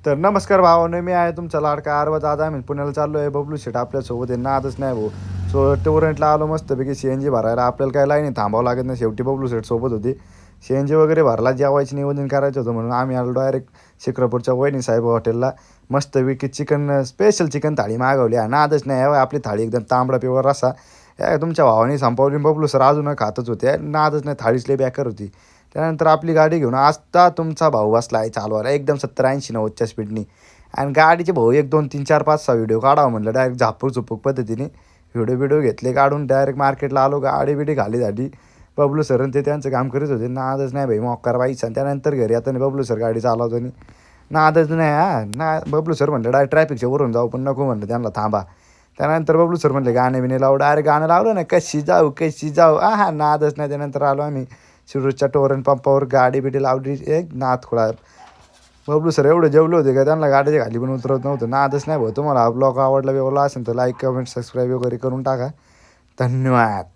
तर नमस्कार भावानो, मी आहे तुमचा लाडका आरवा दादा. आम्ही पुण्याला चाललो आहे. बबलू शेट आपल्यासोबत आहे, नादच नाही भाऊ. सो टोरंटला आलो मस्तपैकी CNG भरायला. आपल्याला काय लाईनी थांबावं लागत नाही. शेवटी बबलू शेट सोबत होती. CNG वगैरे भरला, जेवायचं नियोजन करायचं होतं म्हणून आम्ही आलो डायरेक्ट शिक्रापूरच्या वहिनी साहेब हॉटेलला. मस्तपैकी चिकन, स्पेशल चिकन थाळी मागवली. नादच नाही आहे आपली थाळी एकदम तांबडा पिवळा रस्सा. तुमच्या भावाने संपवली. बबलू सर अजून खातच होते. नादच नाही, थाळीच लई बेकार होती. त्यानंतर आपली गाडी घेऊन आत्ता तुमचा भाऊ बसला आहे चालवायला एकदम 70-80-90च्या स्पीडनी. आणि गाडीचे भाऊ 1 2 3 4 5 6 व्हिडिओ काढावं म्हणलं. डायरेक्ट झापूक झुपूक पद्धतीने व्हिडिओ घेतले काढून. डायरेक्ट मार्केटला आलो. गाडी बिडी खाली झाली. बबलू सर ते त्यांचं काम करीत होते. नादच नाही भाई मोकार बाईचा. त्यानंतर घरी आता बबलू सर गाडी चालवताना नादच नाही. बबलू सर म्हणलं डायरेक्ट ट्रॅफिकच्या वरून जाऊ, पण नको म्हणलं त्यांना थांबा. त्यानंतर बबलू सर म्हणले गाणे बिणे लावू. डायरेक्ट गाणं लावलं ना, कशी जाऊ नादच नाही. त्यानंतर आलो आम्ही शिरूरच्या टोरंट पंपावर. गाडी बिडी लावली. एक नाद खुळा. बबलू सर एवढे जेवले होते का त्यांना गाडीच्या खाली पण उतरत नव्हतं. नादच नाही भाऊ. तुम्हाला हा ब्लॉग आवडला बिवडला असेल तर लाईक कमेंट सबस्क्राईब वगैरे करून टाका. धन्यवाद.